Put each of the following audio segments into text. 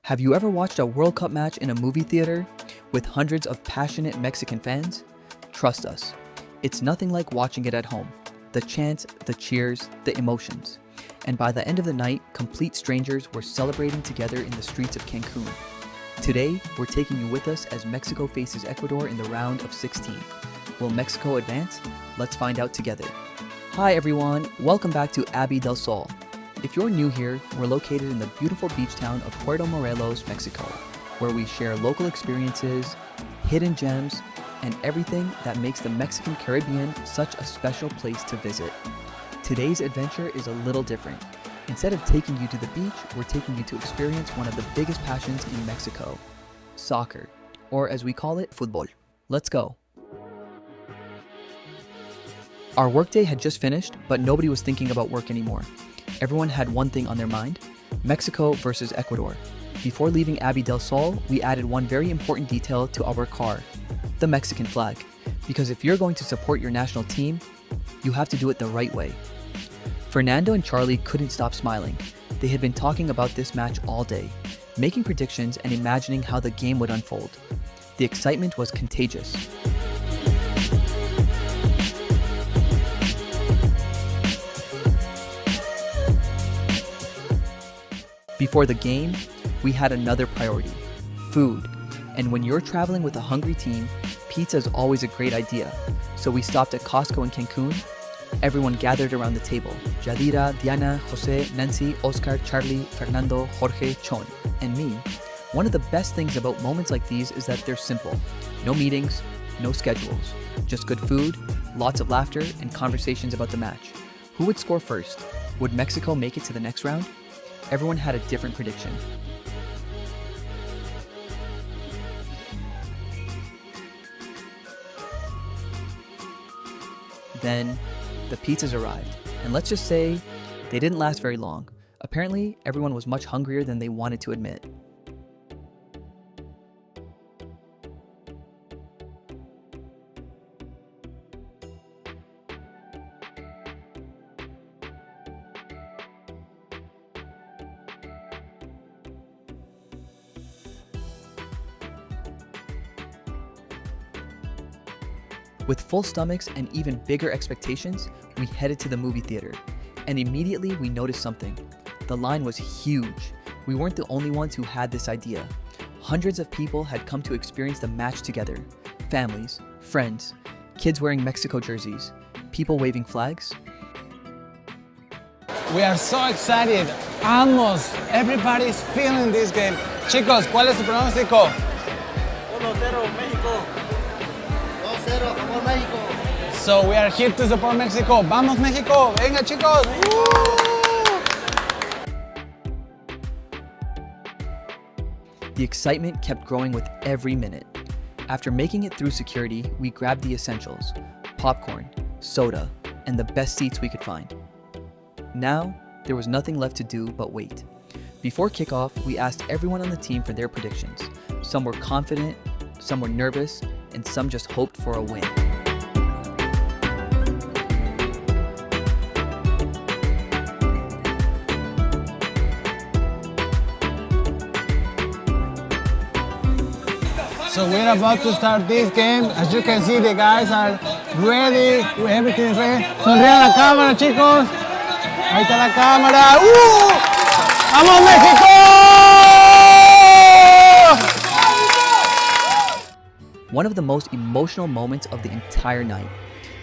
Have you ever watched a World Cup match in a movie theater with hundreds of passionate Mexican fans? Trust us, it's nothing like watching it at home. The chants, the cheers, the emotions. And by the end of the night, complete strangers were celebrating together in the streets of Cancun. Today, we're taking you with us as Mexico faces Ecuador in the round of 16. Will Mexico advance? Let's find out together. Hi everyone, welcome back to Abbey del Sol. If you're new here, we're located in the beautiful beach town of Puerto Morelos, Mexico, where we share local experiences, hidden gems, and everything that makes the Mexican Caribbean such a special place to visit. Today's adventure is a little different. Instead of taking you to the beach, we're taking you to experience one of the biggest passions in Mexico, soccer, or as we call it, fútbol. Let's go. Our workday had just finished, but nobody was thinking about work anymore. Everyone had one thing on their mind: Mexico versus Ecuador. Before leaving Abbey del Sol, we added one very important detail to our car: the Mexican flag. Because if you're going to support your national team, you have to do it the right way. Fernando and Charlie couldn't stop smiling. They had been talking about this match all day, making predictions and imagining how the game would unfold. The excitement was contagious. Before the game, we had another priority: food. And when you're traveling with a hungry team, pizza is always a great idea. So we stopped at Costco in Cancun. Everyone gathered around the table: Yadira, Diana, Jose, Nancy, Oscar, Charlie, Fernando, Jorge, Chon, and me. One of the best things about moments like these is that they're simple. No meetings, no schedules, just good food, lots of laughter, and conversations about the match. Who would score first? Would Mexico make it to the next round? Everyone had a different prediction. Then, the pizzas arrived, and let's just say, they didn't last very long. Apparently, everyone was much hungrier than they wanted to admit. With full stomachs and even bigger expectations, we headed to the movie theater. And immediately we noticed something. The line was huge. We weren't the only ones who had this idea. Hundreds of people had come to experience the match together. Families, friends, kids wearing Mexico jerseys, people waving flags. We are so excited. Almost everybody's feeling this game. Chicos, ¿cuál es su pronóstico? 1-0 México. 2-0 favor México. So we are here to support Mexico. Vamos México. Venga chicos. The excitement kept growing with every minute. After making it through security, we grabbed the essentials: popcorn, soda, and the best seats we could find. Now, there was nothing left to do but wait. Before kickoff, we asked everyone on the team for their predictions. Some were confident, some were nervous, and some just hoped for a win. So we're about to start this game. As you can see, the guys are ready. Everything is ready. Sonrían a la cámara, chicos. Ahí está la cámara. ¡Vamos México! One of the most emotional moments of the entire night: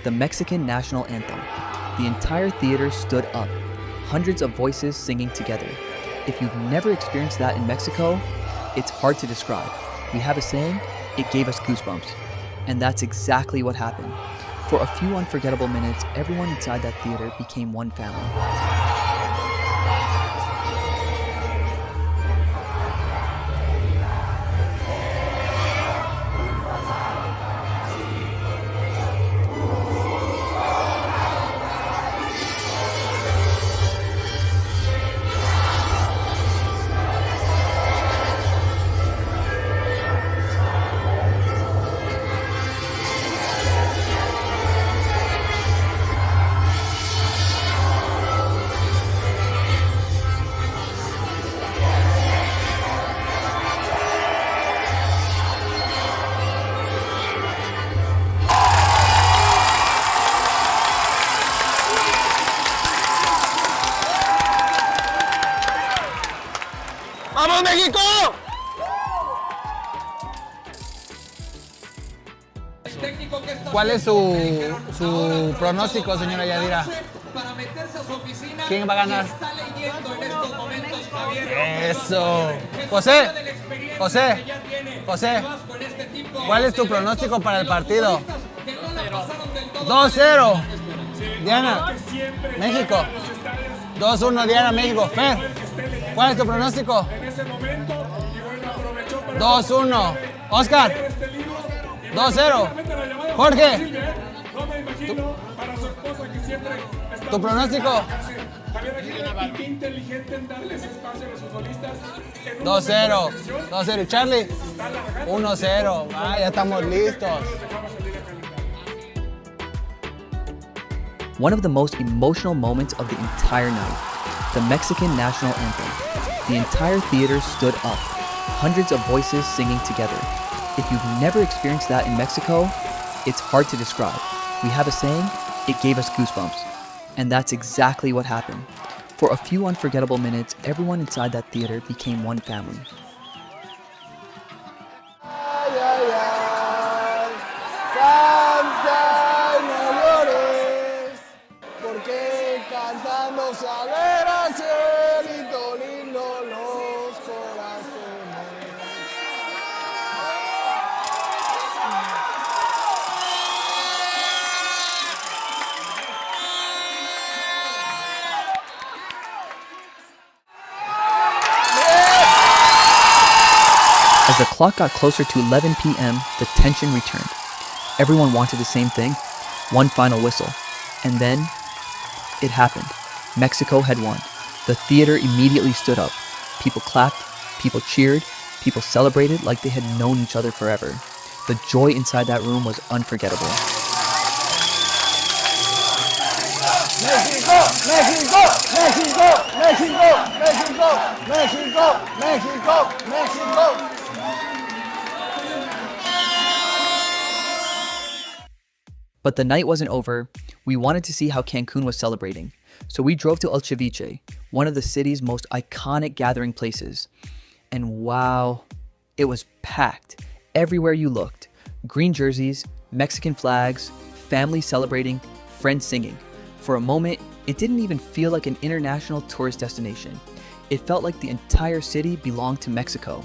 the Mexican National Anthem. The entire theater stood up, hundreds of voices singing together. If you've never experienced that in Mexico, it's hard to describe. We have a saying: it gave us goosebumps. And that's exactly what happened. For a few unforgettable minutes, everyone inside that theater became one family. ¡Vamos, México! ¿Cuál es su pronóstico, señora Yadira? ¿Quién va a ganar? Eso. José, ¿cuál es tu pronóstico para el partido? 2-0. Diana, México. 2-1, Diana, México. Fer, ¿cuál es tu pronóstico? 2-1. Oscar, 2-0. Jorge, ¿tu pronóstico? 2-0. 2-0. Charlie, 1-0. Ah, ya estamos listos. One of the most emotional moments of the entire night, the Mexican National Anthem. The entire theater stood up, hundreds of voices singing together. If you've never experienced that in Mexico, it's hard to describe. We have a saying, it gave us goosebumps. And that's exactly what happened. For a few unforgettable minutes, everyone inside that theater became one family. Ay, ay, ay, canta y no llores, porque cantando se alegra el cielito lindo los corazones. As the clock got closer to 11 p.m., the tension returned. Everyone wanted the same thing, one final whistle. And then, it happened. Mexico had won. The theater immediately stood up. People clapped, people cheered, people celebrated like they had known each other forever. The joy inside that room was unforgettable. México, México, México, México, México, México, México, México. But the night wasn't over. We wanted to see how Cancun was celebrating. So we drove to El Ceviche, one of the city's most iconic gathering places. And wow, it was packed. Everywhere you looked. Green jerseys, Mexican flags, families celebrating, friends singing. For a moment, it didn't even feel like an international tourist destination. It felt like the entire city belonged to Mexico.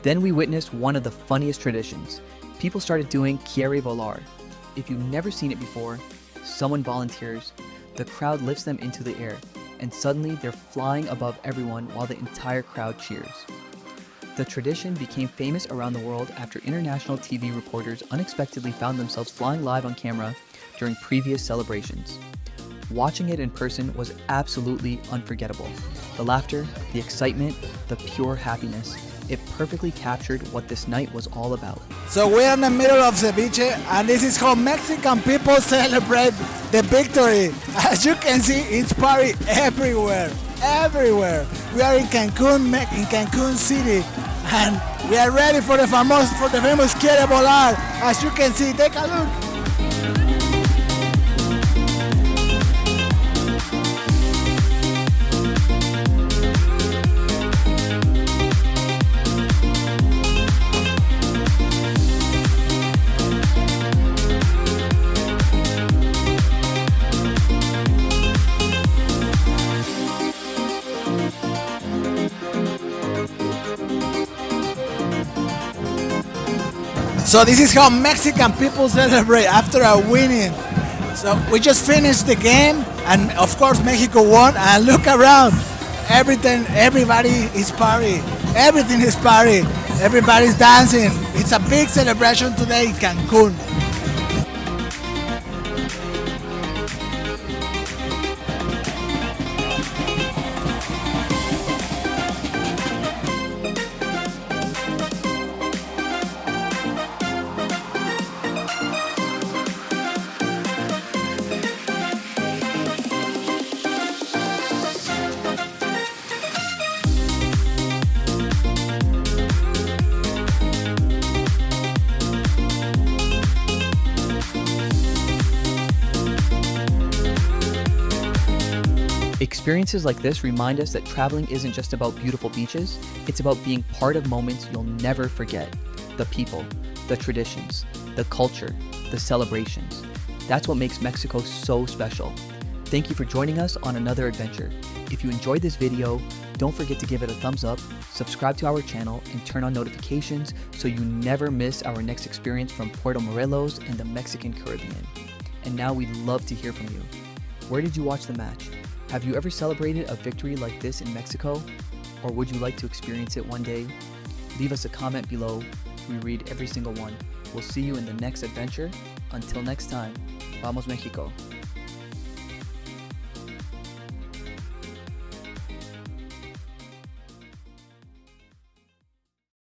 Then we witnessed one of the funniest traditions. People started doing Quiere Volar. If you've never seen it before, someone volunteers, the crowd lifts them into the air, and suddenly they're flying above everyone while the entire crowd cheers. The tradition became famous around the world after international TV reporters unexpectedly found themselves flying live on camera during previous celebrations. Watching it in person was absolutely unforgettable. The laughter, the excitement, the pure happiness. It perfectly captured what this night was all about. So we're in the middle of Ceviche, and this is how Mexican people celebrate the victory. As you can see, it's party everywhere, everywhere. We are in Cancun City, and we are ready for the famous Quiere Volar. As you can see, take a look. So this is how Mexican people celebrate after a winning. So we just finished the game, and of course Mexico won. And look around, everybody is party. Everything is party. Everybody's dancing. It's a big celebration today in Cancun. Experiences like this remind us that traveling isn't just about beautiful beaches, it's about being part of moments you'll never forget. The people, the traditions, the culture, the celebrations. That's what makes Mexico so special. Thank you for joining us on another adventure. If you enjoyed this video, don't forget to give it a thumbs up, subscribe to our channel, and turn on notifications so you never miss our next experience from Puerto Morelos and the Mexican Caribbean. And now we'd love to hear from you. Where did you watch the match? Have you ever celebrated a victory like this in Mexico? Or would you like to experience it one day? Leave us a comment below. We read every single one. We'll see you in the next adventure. Until next time, Vamos Mexico.